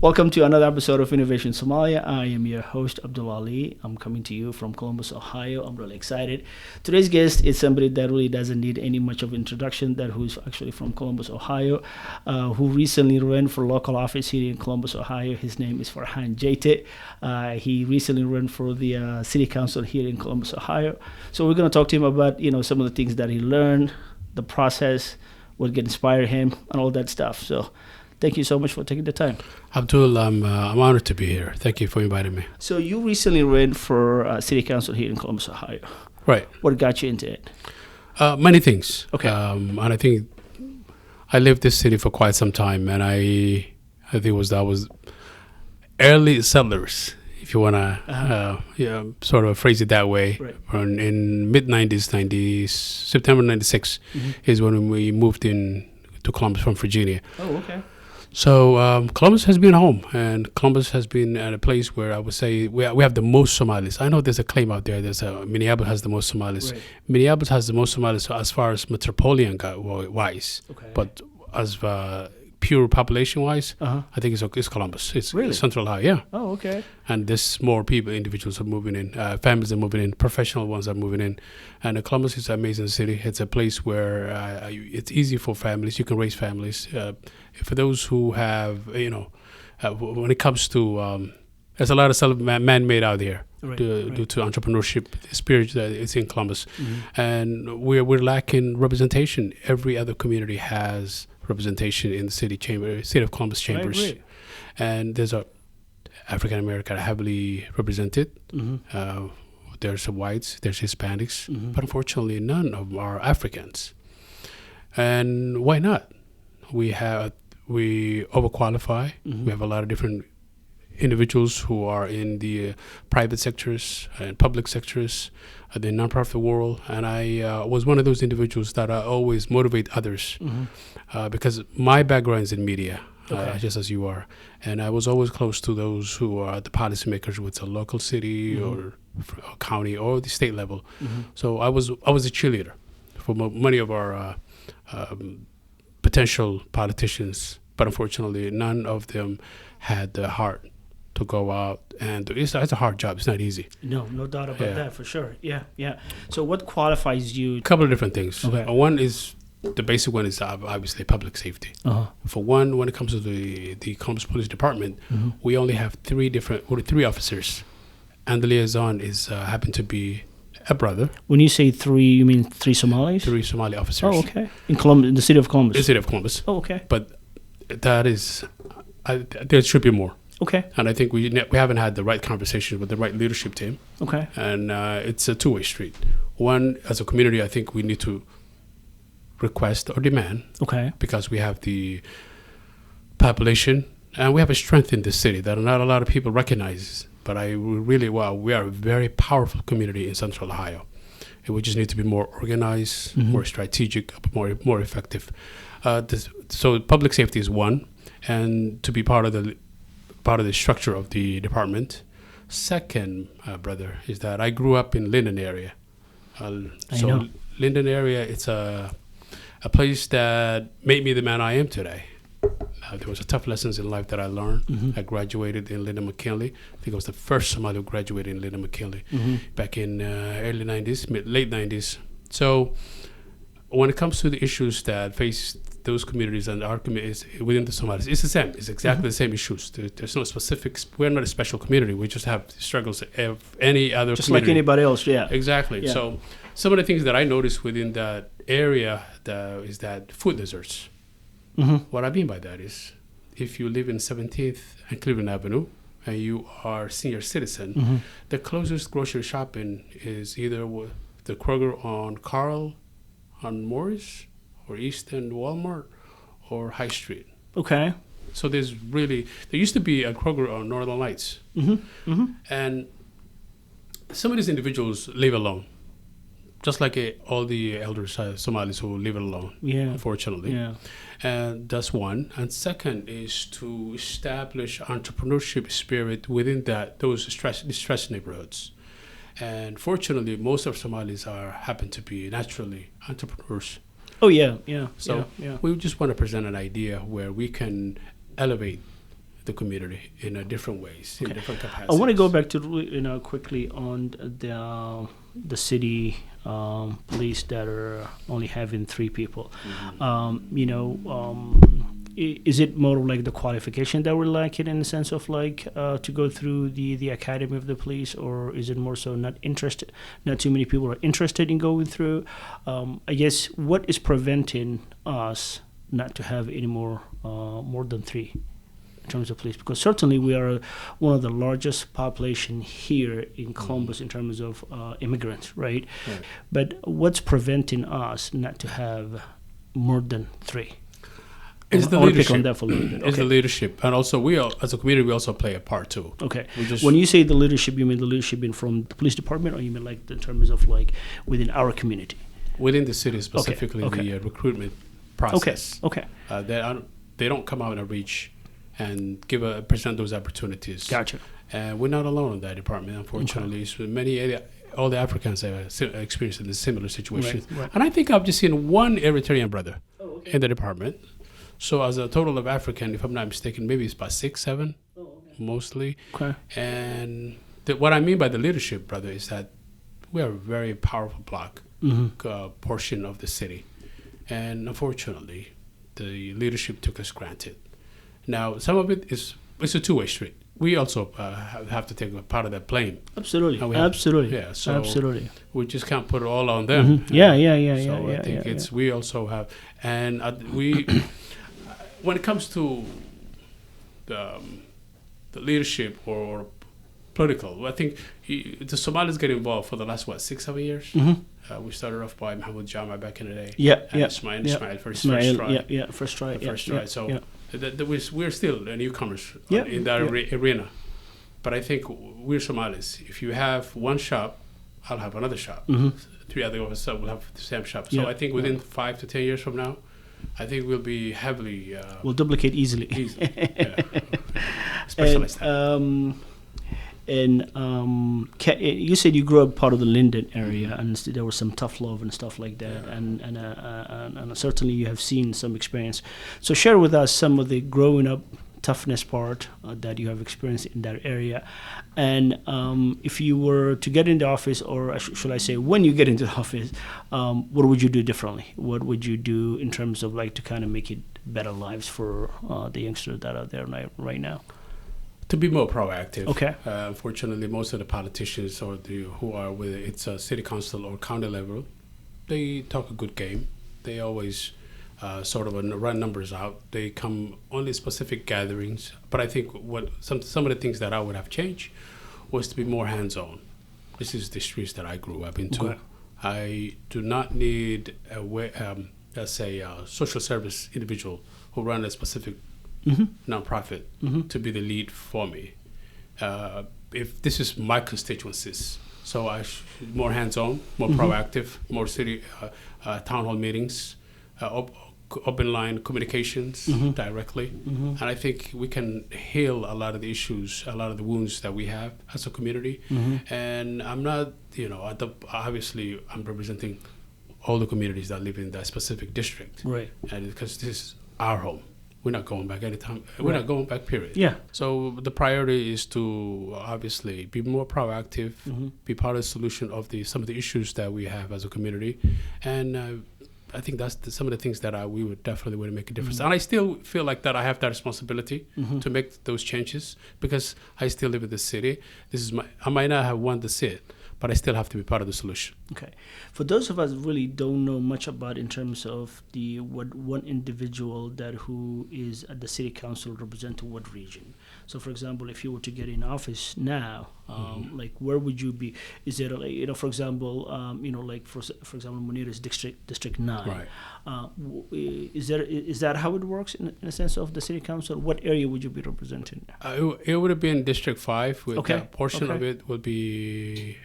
Welcome to another episode of Innovation Somalia. I am your host, Abdul Ali. I'm coming to you from Columbus, Ohio. I'm really excited. Today's guest is somebody that really doesn't need any much of introduction, that who's actually from Columbus, Ohio, who recently ran for local office here in Columbus, Ohio. His name is Farxaan Jeyte. He recently ran for the city council here in Columbus, Ohio. So we're going to talk to him about, some of the things that he learned, the process, what inspired him, and all that stuff. So thank you so much for taking the time. Abdul, I'm honored to be here. Thank you for inviting me. So you recently ran for city council here in Columbus, Ohio. Right. What got you into it? Many things. Okay. And I think I lived this city for quite some time, and I think that was early settlers, if you want to sort of phrase it that way. Right. In mid-90s, September 96 is when we moved in to Columbus from Virginia. Oh, okay. So Columbus has been home, and Columbus has been at a place where I would say we have the most Somalis. I know there's a claim out there. Minneapolis has the most Somalis. Right. Minneapolis has the most Somalis as far as metropolitan wise, Okay. but as pure population wise, Uh-huh. I think it's Columbus. It's Really? Central Ohio, yeah. Oh, okay. And there's more people, individuals are moving in, families are moving in, professional ones are moving in. And Columbus is an amazing city. It's a place where it's easy for families. You can raise families. For those who have, when it comes to, there's a lot of man-made out there. Right, Due to entrepreneurship, the spirit that is in Columbus. Mm-hmm. And we're lacking representation. Every other community has representation in the city of Columbus chambers. I agree. And there's African American heavily represented. Mm-hmm. There's whites, there's Hispanics, Mm-hmm. but unfortunately none of them are Africans. And why not? We overqualify. Mm-hmm. We have a lot of different individuals who are in the private sectors and public sectors, the nonprofit world, and I was one of those individuals that I always motivate others because my background is in media, just as you are, and I was always close to those who are the policymakers with the local city or county or the state level. Mm-hmm. So I was a cheerleader for many of our potential politicians, but unfortunately none of them had the heart to go out, and it's a hard job. It's not easy. No doubt about that, for sure. Yeah. So what qualifies you? A couple of different things. Okay. One is, the basic one is obviously public safety. Uh-huh. For one, when it comes to the Columbus Police Department, we only have three officers, and the liaison is happen to be a brother. When you say three, you mean three Somalis? Three Somali officers. Oh, okay. In Columbus, in the city of Columbus. The city of Columbus. Oh, okay. But that is, there should be more. Okay. And I think we haven't had the right conversations with the right leadership team. Okay. And it's a two-way street. One, as a community, I think we need to request or demand, because we have the population and we have a strength in this city that not a lot of people recognize. But we are a very powerful community in Central Ohio. And we just need to be more organized, more strategic, more effective. So public safety is one, and to be part of the structure of the department. Second, brother, is that I grew up in Linden area. Linden area, it's a place that made me the man I am today. There was tough lessons in life that I learned. I graduated in Linden McKinley. I think I was the first Somali who graduated in Linden McKinley back in early 90s, late 90s. So when it comes to the issues that face those communities and our communities within the Somalis, it's the same. It's exactly the same issues. There's no specifics. We're not a special community. We just have struggles of any other just community. like anybody else, yeah. Exactly. Yeah. So some of the things that I noticed within that area is that food deserts. What I mean by that is, if you live in 17th and Cleveland Avenue and you are a senior citizen, the closest grocery shopping is either the Kroger on Carl, on Morris, or East End Walmart, or High Street. Okay. So there used to be a Kroger on Northern Lights. And some of these individuals live alone, just like all the elder Somalis who live alone, unfortunately. Yeah. And that's one. And second is to establish entrepreneurship spirit within those distressed neighborhoods. And fortunately, most of Somalis happen to be naturally entrepreneurs. Oh, yeah. So we just want to present an idea where we can elevate the community in different ways, in different capacities. I want to go back to quickly on the city police that are only having 3 people. Is it more of like the qualification that we're lacking in the sense of like to go through the academy of the police, or is it more so not too many people are interested in going through? I guess what is preventing us not to have any more than 3 in terms of police? Because certainly we are one of the largest population here in Columbus in terms of immigrants, right? But what's preventing us not to have more than 3? It's the leadership. On that for a little bit. It's the leadership, and also we as a community we also play a part too. Okay. When you say the leadership, you mean the leadership from the police department, or you mean like in terms of like within our community? Within the city, specifically the recruitment process. Okay. They don't come out and reach and present those opportunities. Gotcha. And we're not alone in that department, unfortunately. So all the Africans are experiencing a similar situation. Right. And I think I've just seen one Eritrean brother in the department. So as a total of African, if I'm not mistaken, maybe it's about 6, 7, mostly. Okay. And what I mean by the leadership, brother, is that we are a very powerful block portion of the city. And unfortunately, the leadership took us granted. Now, some of it's a two-way street. We also have to take a part of that blame. Absolutely. Yeah. So absolutely. We just can't put it all on them. Yeah. So I think we also have, and we, when it comes to the leadership or political, I think the Somalis get involved for the last 6, 7 years. We started off by Mahmoud Jama back in the day. Ismail first try. So we're still newcomers in that arena. But I think we're Somalis. If you have one shop, I'll have another shop. 3 other of us will have the same shop. So I think within 5 to 10 years from now, I think we'll be heavily... we'll duplicate easily. Specialized. You said you grew up part of the Linden area, and there was some tough love and stuff like that, and certainly you have seen some experience. So share with us some of the growing up toughness part that you have experienced in that area, and if you were to get into office, or should I say, when you get into the office, what would you do differently? What would you do in terms of like to kind of make it better lives for the youngsters that are there right now? To be more proactive. Okay. Unfortunately, most of the politicians or who are with it's a city council or county level, they talk a good game. They always sort of run numbers out. They come only specific gatherings. But I think some of the things that I would have changed was to be more hands-on. This is the streets that I grew up into. Okay. I do not need a social service individual who run a specific nonprofit to be the lead for me. If this is my constituencies, so I more hands-on, more proactive, more city town hall meetings, open line communications directly, and I think we can heal a lot of the issues, a lot of the wounds that we have as a community. And I'm not, obviously I'm representing all the communities that live in that specific district, right? And because this is our home. We're not going back anytime. We're not going back, period. Yeah. So the priority is to obviously be more proactive, be part of the solution of some of the issues that we have as a community. And I think that's some of the things that we would definitely want to make a difference. And I still feel like that I have that responsibility to make those changes because I still live in the city. I might not have won the seat, but I still have to be part of the solution. Okay. For those of us who really don't know much about in terms of what one individual who is at the city council representing what region. So, for example, if you were to get in office now, like where would you be? Is there, for example, like for example, Munir is District 9. Right. Is that how it works in a sense of the city council? What area would you be representing? It would have been District 5. With a portion of it would be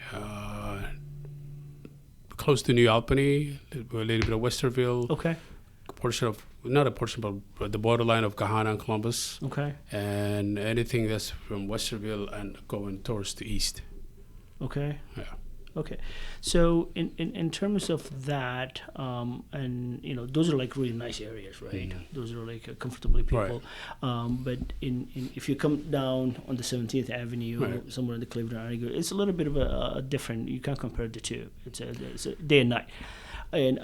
close to New Albany, a little bit of Westerville. Okay. Not a portion, but the borderline of Gahanna and Columbus. Okay. And anything that's from Westerville and going towards the east. Okay. Yeah. Okay. So in terms of that, and those are like really nice areas, right? Those are like comfortably people. Right. But if you come down on the 17th Avenue, right, somewhere in the Cleveland area, it's a little bit of a different. You can't compare the two. It's a day and night. And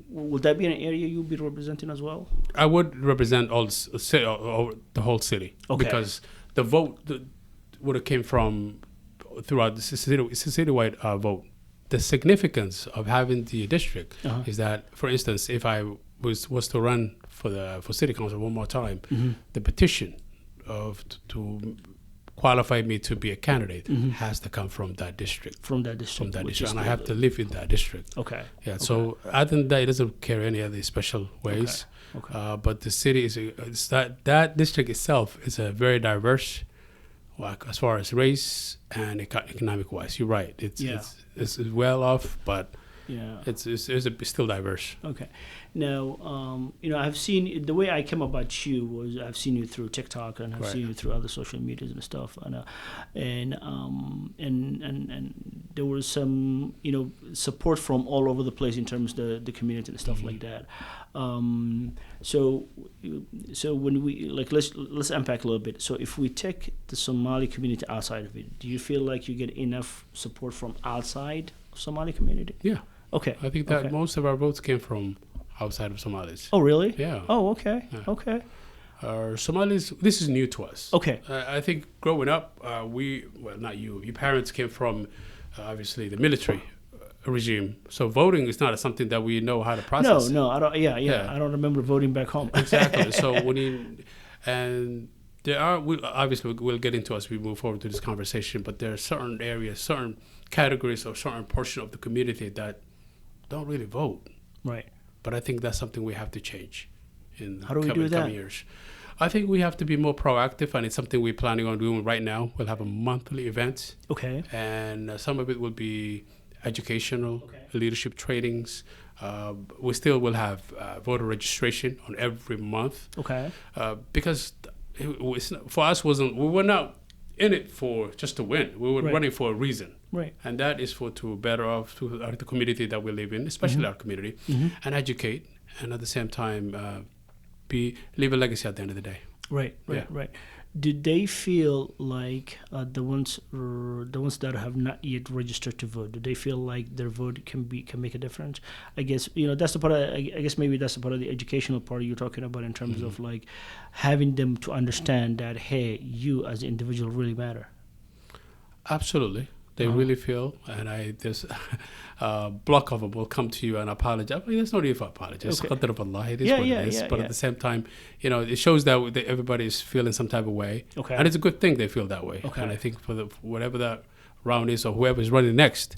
would that be an area you'll be representing as well? I would represent all the whole city. Okay. Because the vote would have came from throughout the city. It's a citywide vote. The significance of having the district is that, for instance, if I was to run for city council one more time, the petition to qualify me to be a candidate has to come from that district. From that district, and I have to live in that district. Okay. Yeah. Okay. So other than that, it doesn't carry any other special ways. Okay. But the city is that district itself is a very diverse, as far as race and economic wise. You're right. It's well off, but it's still diverse. Okay. Now, I've seen the way I came about you was I've seen you through TikTok and I've seen you through other social medias and stuff, and there was some support from all over the place in terms of the community and stuff like that. So when we let's unpack a little bit. So if we take the Somali community outside of it, do you feel like you get enough support from outside of Somali community? Yeah. Okay. I think that most of our votes came from outside of Somalis. Oh, really? Yeah. Oh, okay. Yeah. Okay. Somalis, this is new to us. Okay. I think growing up, not you, your parents came from, obviously, the military regime. So voting is not something that we know how to process. No, I don't. Yeah. I don't remember voting back home. Exactly. So we'll get into as we move forward to this conversation, but there are certain areas, certain categories, or certain portion of the community that don't really vote. Right. But I think that's something we have to change in the coming years. I think we have to be more proactive, and it's something we're planning on doing right now. We'll have a monthly event. Okay. And some of it will be educational, leadership trainings. We still will have voter registration on every month. Okay. Because for us, we were not in it for just to win. We were running for a reason. Right. And that is to better off to the community that we live in, especially our community, and educate, and at the same time leave a legacy at the end of the day. Right. Did they feel like the ones that have not yet registered to vote? Do they feel like their vote can make a difference? I guess that's the part. I guess maybe that's the part of the educational part you're talking about in terms of like having them to understand that you as an individual really matter. Absolutely. They really feel, and there's a block of them will come to you and apologize. I mean, there's no need for apologies. It is what it is. But at the same time, it shows that everybody is feeling some type of way. Okay. And it's a good thing they feel that way. Okay. And I think for whatever that round is or whoever is running next,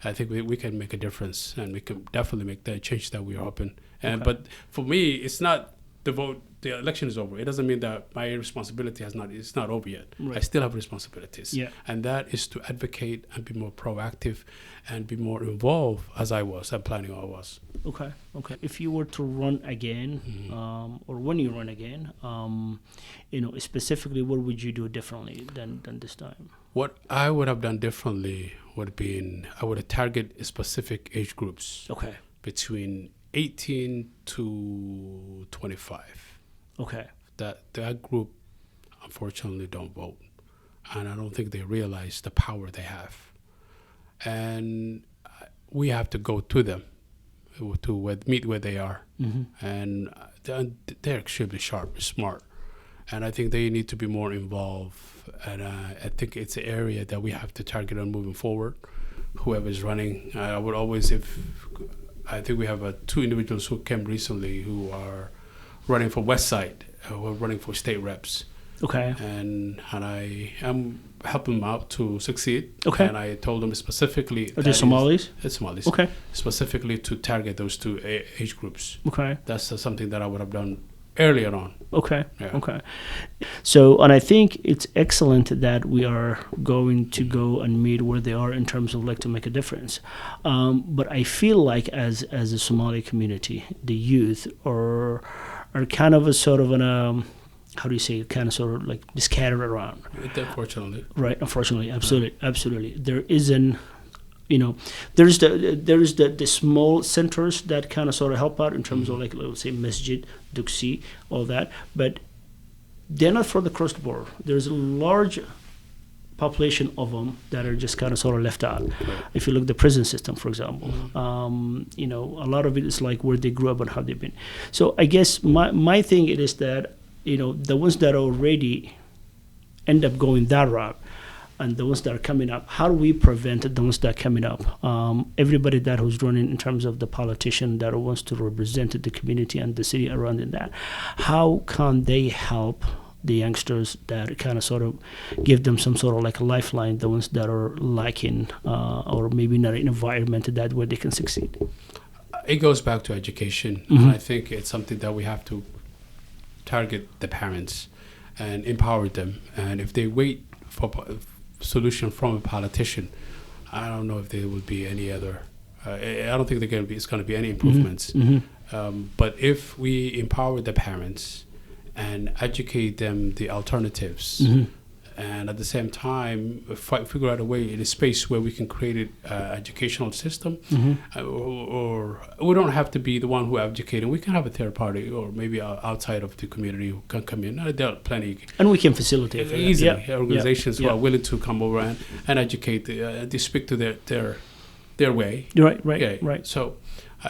I think we can make a difference, and we can definitely make the change that we are hoping. But for me, it's not the vote. The election is over. It doesn't mean that my responsibility it's not over yet. Right. I still have responsibilities. Yeah. And that is to advocate and be more proactive and be more involved as I was and planning I was. Okay. If you were to run again, or when you run again, specifically, what would you do differently than this time? What I would have done differently would have been, I would have targeted specific age groups. Okay. Between 18 to 25. Okay. That group, unfortunately, don't vote. And I don't think they realize the power they have. And we have to go to them, to meet where they are. And they're extremely sharp, smart. And I think they need to be more involved. And I think it's an area that we have to target on moving forward. Whoever's running, I would always, I think we have two individuals who came recently who are running for West Side, who are running for state reps. Okay. And I am helping them out to succeed. Okay. And I told them specifically. Are they Somalis? It's Somalis. Okay. Specifically to target those two age groups. Okay. That's something that I would have done earlier on. Okay. Yeah. Okay. So, and I think it's excellent that we are going to go and meet where they are in terms of to make a difference. But I feel like as a Somali community, the youth are kind of a sort of how do you say, kind of sort of like scattered around. Unfortunately. Right. Unfortunately, absolutely. There isn't. There's the small centers that kind of sort of help out in terms of like, let's say, masjid, duksi, all that, but they're not for the cross border. There's a large population of them that are just kind of sort of left out. Right. If you look at the prison system, for example, a lot of it is like where they grew up and how they've been. So I guess my thing it is that, the ones that already end up going that route, and the ones that are coming up, how do we prevent the ones that are coming up? Everybody that who's running in terms of the politician that wants to represent the community and the city around in that, how can they help the youngsters that kind of sort of give them some sort of like a lifeline, the ones that are lacking or maybe not an environment that where they can succeed? It goes back to education. And I think it's something that we have to target the parents and empower them. And if they wait for solution from a politician, I don't know if there will be any other. I don't think it's going to be any improvements. But if we empower the parents and educate them the alternatives, and at the same time figure out a way in a space where we can create an educational system, or we don't have to be the one who educating. We can have a third party or maybe outside of the community who can come in. There are plenty, and we can facilitate easily organizations who are willing to come over and educate. They speak to their way. Right. So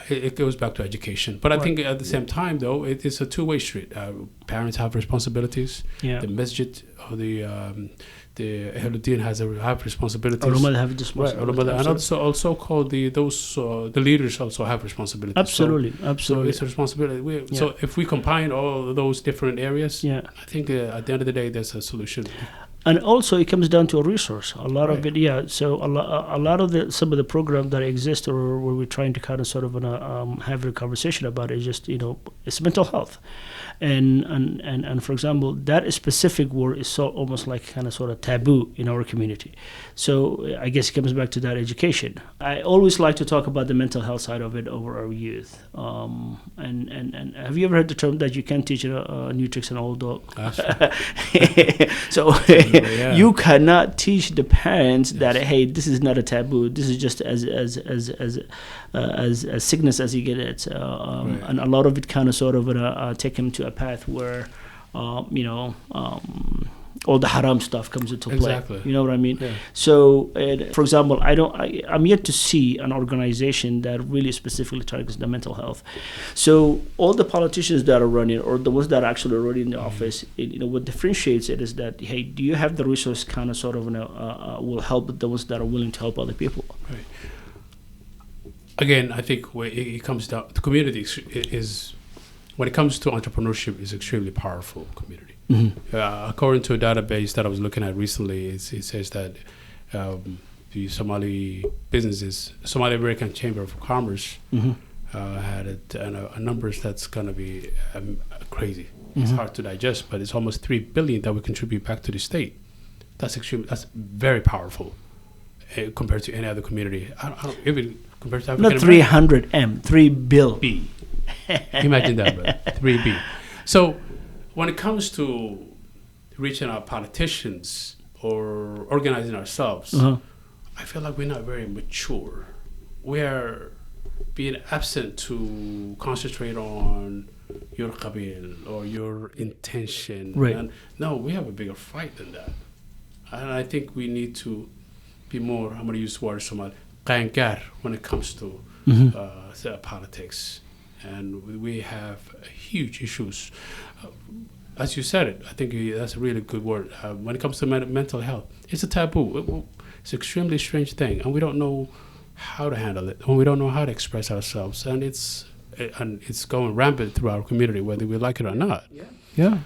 it goes back to education. But I think at the same time, though, it is a two-way street. Parents have responsibilities. The masjid or the 𝐷𝐿 have responsibilities. Ulama have responsibilities. And also called the leaders also have responsibilities. Absolutely. So it's a responsibility. So if we combine all those different areas, I think at the end of the day, there's a solution. And also, it comes down to a resource. A lot of it, So a lot of some of the programs that exist, or where we're trying to kind of sort of have a conversation about, is just it's mental health, and for example, that specific word is so almost like kind of sort of taboo in our community. So I guess it comes back to that education. I always like to talk about the mental health side of it over our youth. And have you ever heard the term that you can't teach a new tricks an old dog? So. You cannot teach the parents that, hey, this is not a taboo. This is just as sickness as you get it, and a lot of it kind of sort of take them to a path where, all the haram stuff comes into play. Exactly. You know what I mean? Yeah. So, for example, I'm yet to see an organization that really specifically targets the mental health. So all the politicians that are running, or the ones that are actually already in the office, what differentiates it is that, hey, do you have the resource kind of sort of will help the ones that are willing to help other people? Right. Again, I think it comes down, the community is when it comes to entrepreneurship, is extremely powerful community. According to a database that I was looking at recently, it says that the Somali businesses, Somali American Chamber of Commerce, had a numbers that's going to be crazy. It's hard to digest, but it's almost $3 billion that we contribute back to the state. That's very powerful compared to any other community. I don't even compared to African Not 300M, 3 bill. B. Imagine that, bro. 3B. So when it comes to reaching our politicians or organizing ourselves, I feel like we're not very mature. We're being absent to concentrate on your qabil or your intention. Right. And no, we have a bigger fight than that. And I think we need to be more, I'm going to use the word Somali, qankar when it comes to politics. And we have huge issues. As you said it, I think that's a really good word. When it comes to mental health, it's a taboo. It's an extremely strange thing, and we don't know how to handle it, and we don't know how to express ourselves, and it's going rampant through our community, whether we like it or not. Yeah.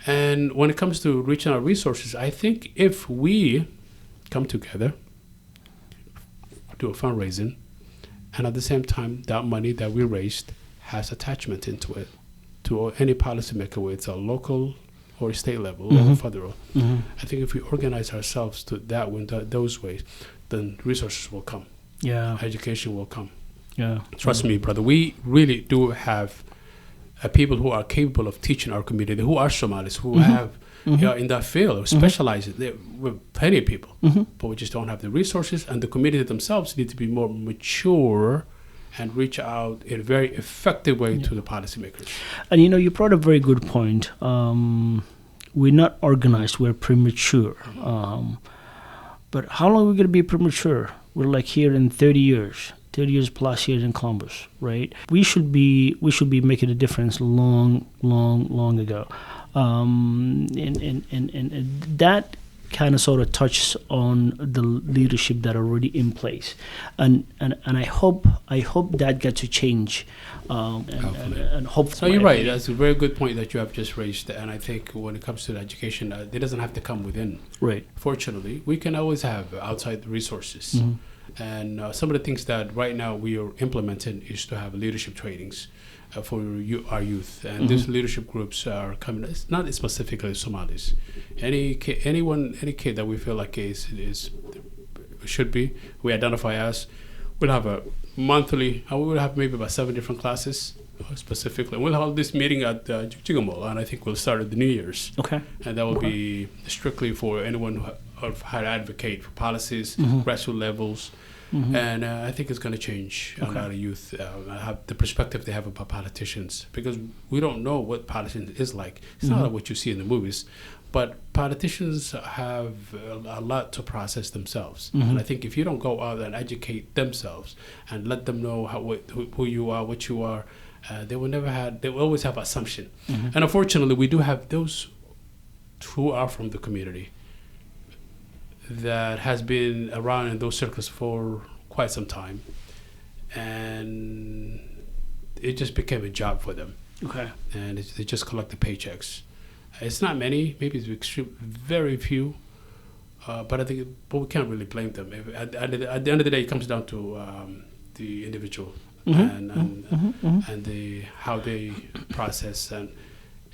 And when it comes to reaching our resources, I think if we come together, do a fundraising, and at the same time, that money that we raised has attachment into it to any policymaker, whether it's a local or state level or federal. I think if we organize ourselves to those ways, then resources will come. Yeah. Education will come. Yeah. Trust me, brother. We really do have people who are capable of teaching our community, who are Somalis, who have in that field or specialize it. We're plenty of people, but we just don't have the resources, and the community themselves need to be more mature and reach out in a very effective way to the policymakers. And you brought a very good point. We're not organized, we're premature. But how long are we going to be premature? We're like here in 30 years plus here in Columbus, right? We should be making a difference long ago. And that kind of sort of touches on the leadership that are already in place, and I hope that gets to change, and hopefully. So you're right. That's a very good point that you have just raised, and I think when it comes to the education, it doesn't have to come within. Right. Fortunately, we can always have outside resources, and some of the things that right now we are implementing is to have leadership trainings for our youth, and these leadership groups are coming. It's not specifically Somalis. Any kid that we feel like should be, we identify as. We'll have a monthly. We'll have maybe about 7 different classes specifically. We'll hold this meeting at 𝐔𝐿 Mall, and I think we'll start at the New Year's. Okay. And that will be strictly for anyone who had advocate for policies, grassroots levels. And I think it's going to change a lot of youth, have the perspective they have about politicians, because we don't know what politics is like. It's not like what you see in the movies, but politicians have a lot to process themselves. And I think if you don't go out and educate themselves and let them know who you are, what you are, they will always have assumption. And unfortunately, we do have those who are from the community that has been around in those circles for quite some time, and it just became a job for them. Okay. And they just collect the paychecks. It's not many, maybe it's very few, but we can't really blame them. At the end of the day, it comes down to the individual and how they process, and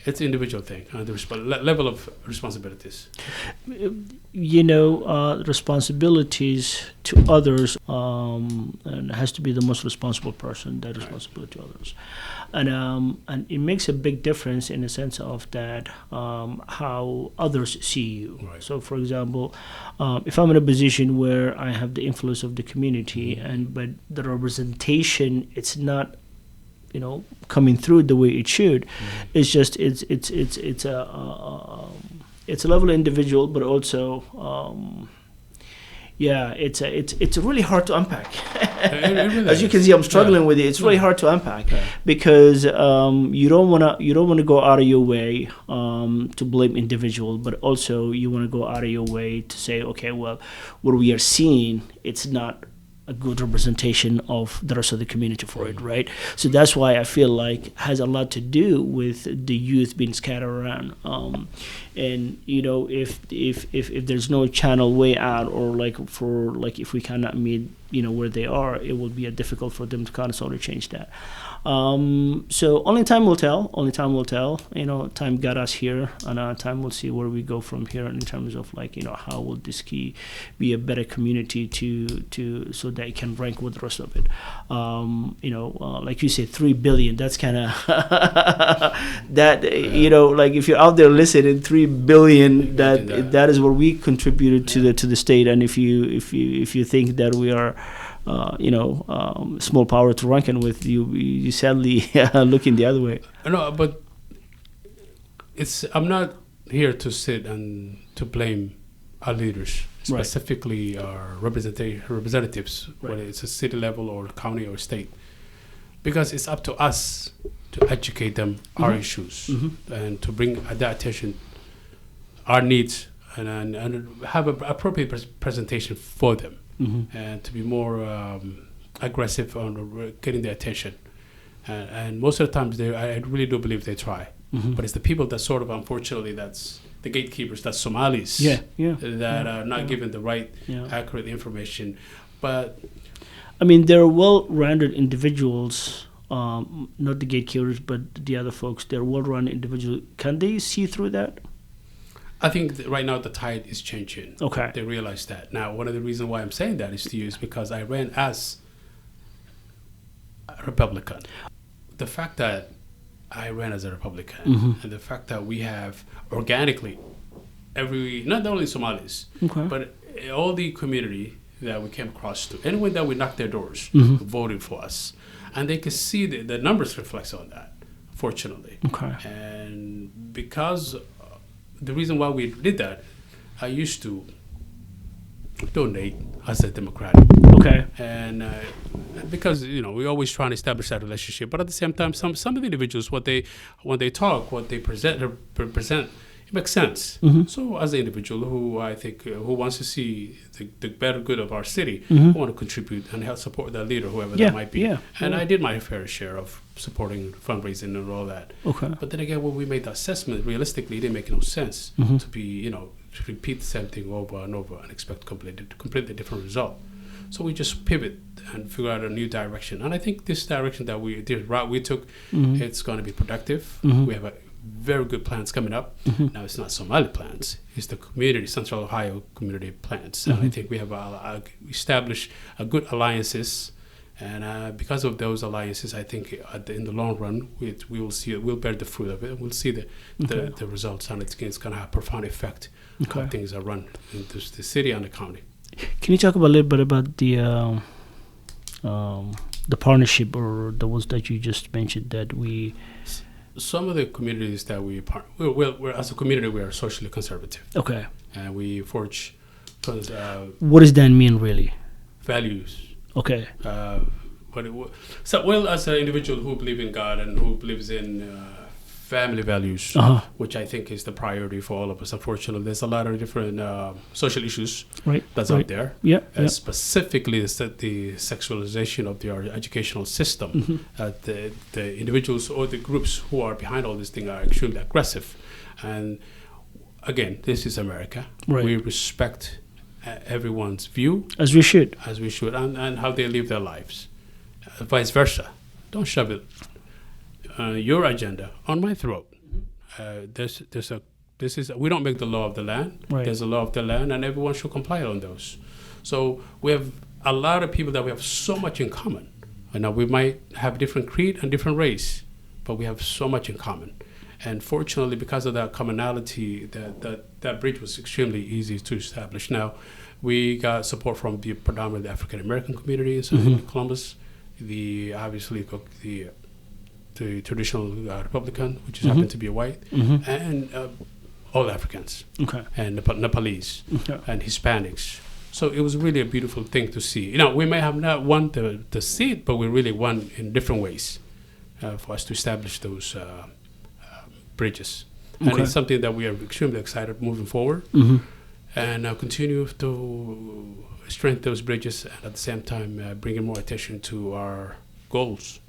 it's an individual thing, the level of responsibilities. Responsibilities to others, and it has to be the most responsible person that is responsible to others. And it makes a big difference in the sense of that how others see you. Right. So, for example, if I'm in a position where I have the influence of the community, but the representation, it's not coming through the way it should. It's just it's a level of individual, but also it's really hard to unpack. As you can see, I'm struggling with it. It's really hard to unpack because you don't want to go out of your way to blame individual, but also you want to go out of your way to say, okay, well, what we are seeing, it's not a good representation of the rest of the community for it, right? So that's why I feel like has a lot to do with the youth being scattered around. And if there's no channel way out, or if we cannot meet where they are, it will be difficult for them to kind of sort of change that. So only time will tell. Time got us here, and time will see where we go from here in terms of how will this key be a better community to so that it can rank with the rest of it. Like you said, 3 billion. That's kind of that. If you're out there listening, 3 billion. That is what we contributed to the state. And if you think that we are small power to reckon with, you sadly looking the other way. No, but I'm not here to sit and to blame our leaders, specifically our representatives, whether it's a city level or county or state, because it's up to us to educate them our issues and to bring that attention, our needs, and have an appropriate presentation for them. And to be more aggressive on getting their attention. And most of the times, I really do believe they try. But it's the people that sort of, unfortunately, that's the gatekeepers, that's Somalis, that are not given the right, accurate information. But I mean, they're well-rounded individuals, not the gatekeepers, but the other folks. They're well-rounded individuals. Can they see through that? I think that right now the tide is changing. Okay. They realize that. Now, one of the reasons why I'm saying that is to you is because I ran as a Republican. The fact that I ran as a Republican. And the fact that we have organically not only Somalis, but all the community that we came across to, anyone that we knocked their doors, voted for us. And they could see the numbers reflects on that, fortunately. And because the reason why we did that, I used to donate as a Democrat. And because, we always try and establish that relationship. But at the same time, some of the individuals, when they talk, what they present, it makes sense. So as an individual who I think who wants to see the better good of our city, I want to contribute and help support that leader, whoever that might be. And I did my fair share of supporting fundraising and all that. But then again, when we made the assessment, realistically, it didn't make no sense to be, to repeat the same thing over and over and expect completely different result. So we just pivot and figure out a new direction. And I think this direction that we took, it's going to be productive. We have very good plans coming up. Now it's not Somali plans; it's the community, Central Ohio community plans. And I think we have established a good alliances, and because of those alliances, I think in the long run, we'll bear the fruit of it. We'll see the results, and it's going to have a profound effect how things are run in the city and the county. Can you talk a little bit about the partnership or the ones that you just mentioned that we? Some of the communities that we're as a community, we are socially conservative. And we forge. What does that mean, really? Values. As an individual who believes in God and who believes in family values, which I think is the priority for all of us. Unfortunately, there's a lot of different social issues that's out there. Specifically, the sexualization of our educational system. The individuals or the groups who are behind all this thing are extremely aggressive. And again, this is America. We respect everyone's view. As we should. And how they live their lives. Vice versa. Don't shove it. Your agenda on my throat. We don't make the law of the land. There's a law of the land, and everyone should comply on those. So we have a lot of people that we have so much in common. And now we might have different creed and different race, but we have so much in common. And fortunately, because of that commonality, that bridge was extremely easy to establish. Now, we got support from the predominantly African American community in Columbus. The traditional Republican, which happen to be white, and all Africans, and Nepalese, and Hispanics. So it was really a beautiful thing to see. We may have not won the seat, but we really won in different ways for us to establish those bridges. And it's something that we are extremely excited moving forward, and continue to strengthen those bridges, and at the same time bringing more attention to our goals.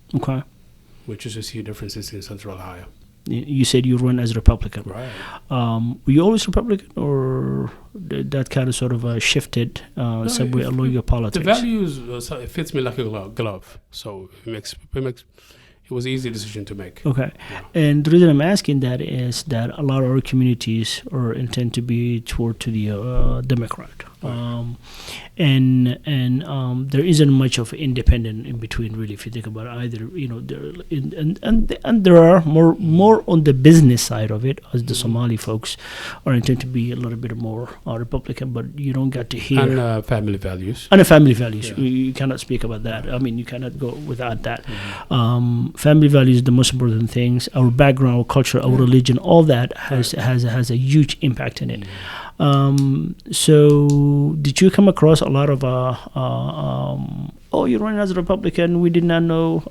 Which is to see differences in Central Ohio. You said you run as a Republican. Right. Were you always Republican, or that kind of sort of shifted somewhere along your politics? The values, it fits me like a glove. So it was an easy decision to make. And the reason I'm asking that is that a lot of our communities intend to be toward to the Democrat. And there isn't much of independent in between, really, if you think about it, either. And there are more on the business side of it, as the Somali folks intend to be a little bit more Republican, but you don't get to hear and family values. And family values, you cannot speak about that. I mean, you cannot go without that. Family values, the most important things. Our background, our culture, our religion, all that has a huge impact in it. So did you come across a lot of you're running as a Republican, we did not know,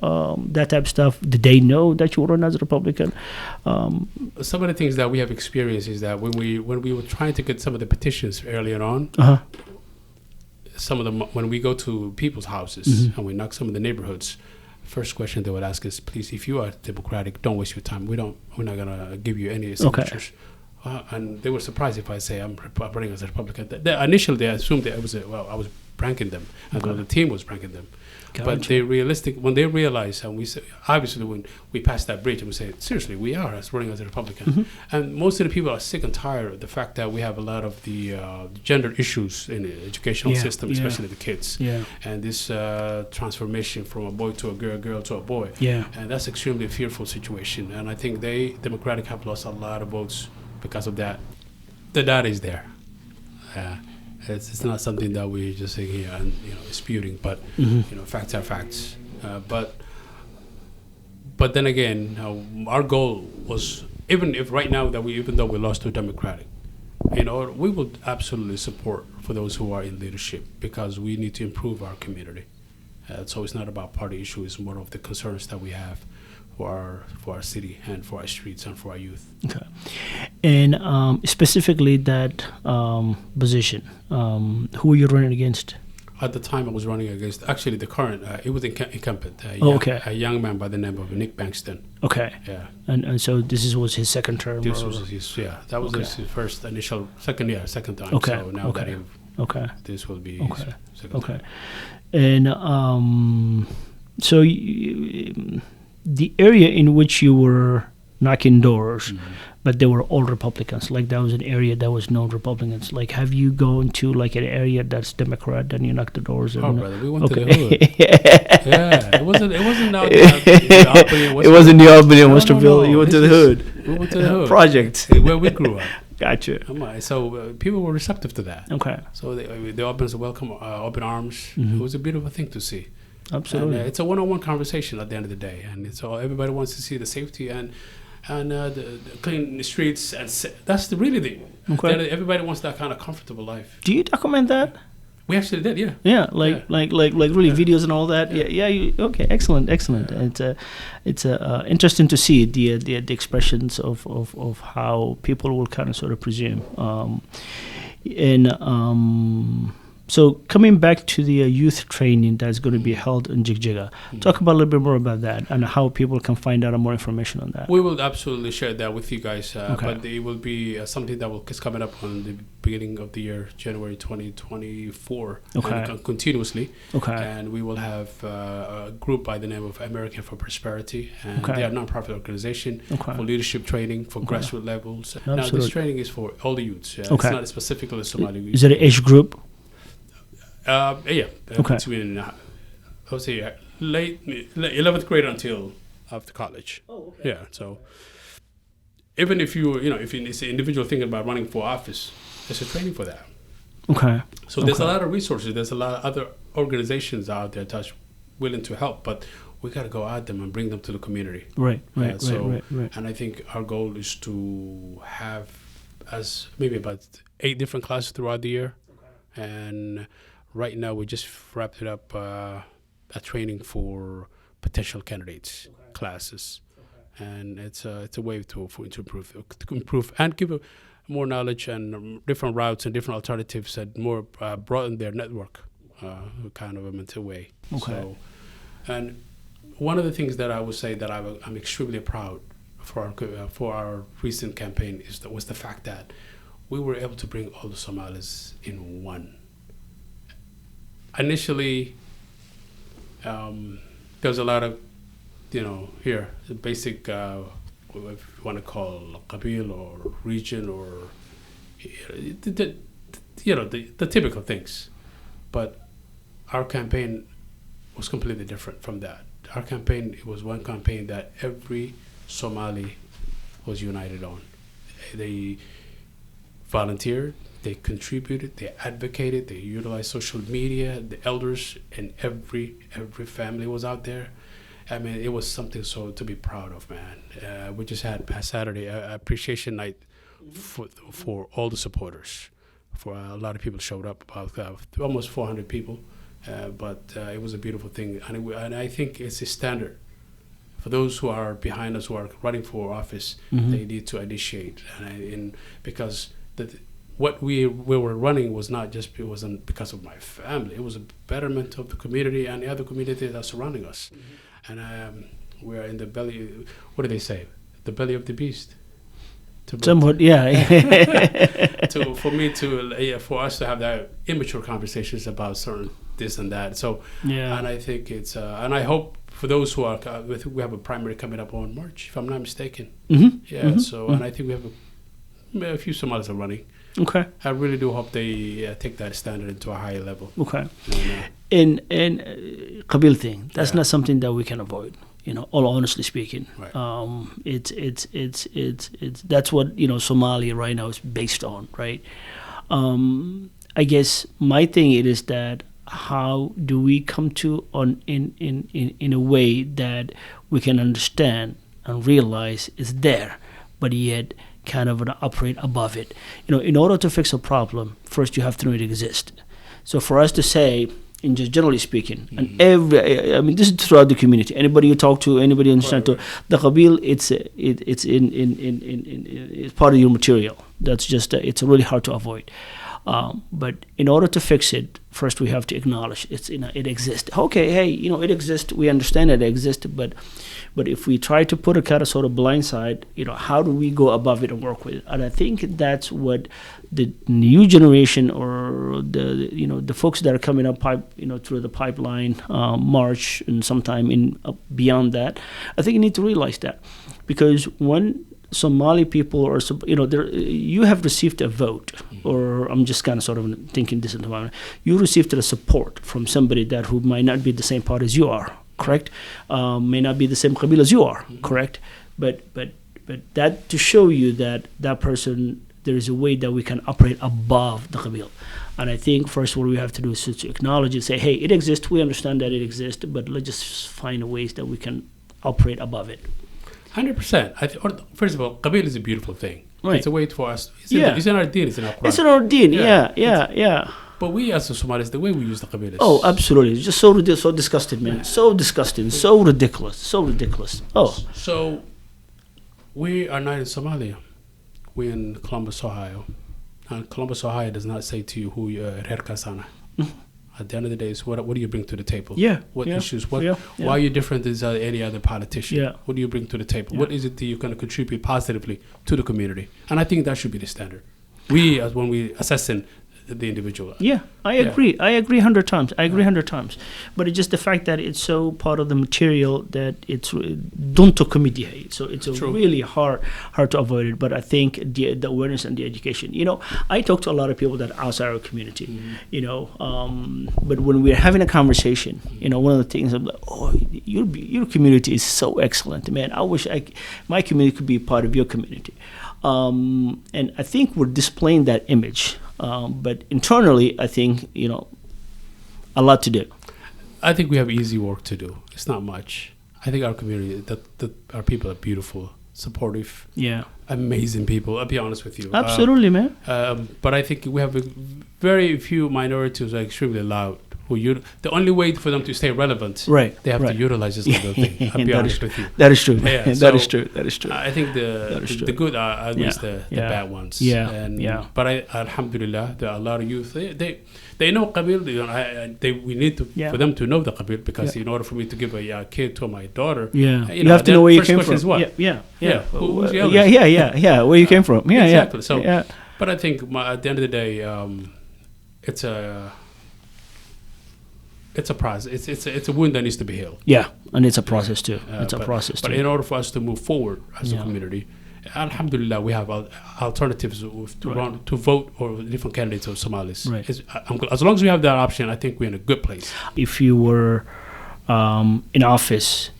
that type of stuff? Did they know that you were running as a Republican? Some of the things that we have experienced is that when we were trying to get some of the petitions earlier on, some of them, when we go to people's houses and we knock some of the neighborhoods, first question they would ask is, please, if you are Democratic, don't waste your time. We're not gonna give you any signatures. And they were surprised if I say I'm running as a Republican. Initially, they assumed that I was pranking them, and the team was pranking them. Gotcha. But when they realize, and we say, obviously when we pass that bridge and we say, seriously, we are running as a Republican. And most of the people are sick and tired of the fact that we have a lot of the gender issues in the educational system, especially the kids. And this transformation from a boy to a girl to a boy. And that's extremely fearful situation. And I think Democratic have lost a lot of votes because of that. The data is there. It's not something that we just say here and disputing, but facts are facts. But then again, our goal was even though we lost to Democratic, we will absolutely support for those who are in leadership because we need to improve our community. So it's not about party issues; it's more of the concerns that we have for our city and for our streets and for our youth. Okay. And specifically that position, who were you running against? At the time, I was running against actually the current. It was incumbent. A young man by the name of Nick Bankston. Okay. Yeah. And so was his second term. That was his second time. Okay. So now this will be his second time. And so. The area in which you were knocking doors, but they were all Republicans. Like that was an area that was no Republicans. Like, have you gone to like an area that's Democrat and you knock the doors? And brother, we went to the hood. Yeah, it wasn't out the Albany. It wasn't the Albany in Westerville. You went to the hood. We went to the hood. Project where we grew up. Gotcha. So people were receptive to that. Okay. So they opened us a welcome, open arms. It was a beautiful thing to see. Absolutely. And it's a one-on-one conversation at the end of the day, and it's all everybody wants to see the safety and the clean streets, and that's really the everybody wants that kind of comfortable life. Do you document that? We actually did, yeah. Yeah, like really videos and all that. Okay, excellent. It's interesting to see the expressions of how people will kind of sort of presume, So coming back to the youth training that's going to be held in 𝐔𝐘𝐒, talk about a little bit more about that and how people can find out more information on that. We will absolutely share that with you guys, but it will be something that is coming up on the beginning of the year, January 2024, and continuously. And we will have a group by the name of American for Prosperity, and they are a non-profit organization for leadership training for grassroots levels. Absolutely. Now, this training is for all the youths. It's not specifically Somali youth. Is it an age group? Between I would say late 11th grade until after college. So even if if it's an individual thinking about running for office, there's a training for that. So there's a lot of resources. There's a lot of other organizations out there that's willing to help, but we got to go at them and bring them to the community. Right. And I think our goal is to have maybe about 8 different classes throughout the year, and right now, we just wrapped it up a training for potential candidates classes, and it's a way to improve and give more knowledge and different routes and different alternatives and more broaden their network, kind of a mental way. So, and one of the things that I would say that I'm extremely proud for our recent campaign was the fact that we were able to bring all the Somalis in one. Initially, there was a lot of, the basic, what you want to call qabil or region or, the typical things. But our campaign was completely different from that. Our campaign, it was one campaign that every Somali was united on. They volunteered. They contributed, they advocated, they utilized social media, the elders and every family was out there. I mean, it was something to be proud of, man. We just had past Saturday appreciation night for all the supporters. For a lot of people showed up, almost 400 people, but it was a beautiful thing. And I think it's a standard. For those who are behind us, who are running for office, they need to initiate. Because what we were running it wasn't because of my family. It was a betterment of the community and the other community that's surrounding us. And we're in the belly, what do they say? The belly of the beast. Somewhat, yeah. For us to have that immature conversations about certain this and that. So, and I think it's, and I hope for those who are, we have a primary coming up on March, if I'm not mistaken. And I think we have a few Somalis are running. Okay. I really do hope they take that standard into a higher level. Okay. And Qabil thing, that's not something that we can avoid. All honestly speaking, right. It's that's what Somalia right now is based on, right? I guess my thing it is that how do we come to in a way that we can understand and realize it's there, but yet kind of operate above it. In order to fix a problem, first you have to know it exists. So for us to say, in just generally speaking, and this is throughout the community. Anybody you talk to, anybody you understand to, the Qabil, it's part of your material. That's just it's really hard to avoid. But in order to fix it, first we have to acknowledge it exists. Okay, hey, it exists. We understand it exists, but if we try to put a kind of sort of blindside, how do we go above it and work with it? And I think that's what the new generation or the folks that are coming up through the pipeline, March and sometime in beyond that, I think you need to realize that, because when Somali people are, you have received a vote, or I'm just kind of sort of thinking this environment. You received the support from somebody that who might not be the same party as you are, correct? May not be the same Qabil as you are, correct? But that to show you that person, there is a way that we can operate above the Qabil. And I think first what we have to do is to acknowledge and say, hey, it exists. We understand that it exists, but let's just find ways that we can operate above it. 100%. First of all, Qabil is a beautiful thing. Right. It's a way for us. It's in our deen. It's in our Quran. It's in our deen. Yeah. But we as the Somalis, the way we use the Qabil is... Oh, absolutely. It's just so disgusting, man. So disgusting. So ridiculous. Oh. So we are not in Somalia. We're in Columbus, Ohio. And Columbus, Ohio does not say to you who you are. At the end of the day, it's what do you bring to the table? What issues? Why are you different than any other politician? What do you bring to the table? What is it that you're going to contribute positively to the community? And I think that should be the standard. We, as when we assessing the individual. I agree. I agree 100 times. But it's just the fact that it's so part of the material that it's don't to committee. So it's really hard to avoid it. But I think the awareness and the education. I talk to a lot of people that are outside our community. But when we're having a conversation, one of the things I'm like, oh, your community is so excellent, man. I wish my community could be part of your community. And I think we're displaying that image. But internally, I think, a lot to do. I think we have easy work to do. It's not much. I think our community, our people are beautiful, supportive, amazing people. I'll be honest with you. Absolutely, man. But I think we have very few minorities who are extremely loud. The only way for them to stay relevant, they have to utilize this little thing. I'll be honest with you. That is true. That is true. I think the good are always the bad ones. But alhamdulillah, there are a lot of youth. They know Qabil. We need to for them to know the Qabil, because in order for me to give a kid to my daughter, you have to know where you came from. Is what? Who's the eldest? Where you came from. Exactly. So, but I think at the end of the day, it's a process. It's a wound that needs to be healed. And it's a process too. But in order for us to move forward as a community, alhamdulillah, we have alternatives to vote or different candidates of Somalis. As long as we have that option, I think we're in a good place. If you were in office,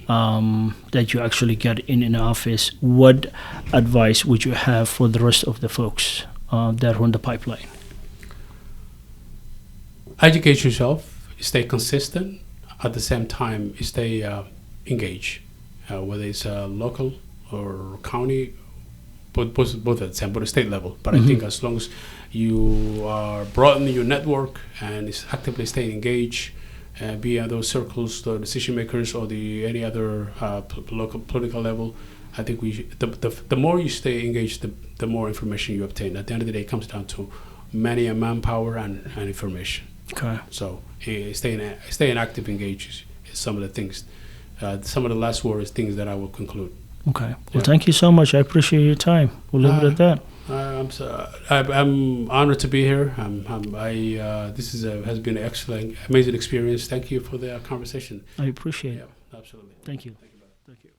that you actually get in office, what advice would you have for the rest of the folks that are on the pipeline? Educate yourself. Stay consistent. At the same time, stay engaged, whether it's local or county, both at the same, but at state level. But I think as long as you are broadening your network and is actively staying engaged, be at those circles, the decision makers, or any other local political level, I think the more you stay engaged, the more information you obtain. At the end of the day, it comes down to manpower and information. Okay. So staying active, engaged is some of the things. Some of the last words, things that I will conclude. Okay. Well, thank you so much. I appreciate your time. We'll leave it at that. I'm honored to be here. This has been an excellent, amazing experience. Thank you for the conversation. I appreciate it. Absolutely. Thank you. Thank you.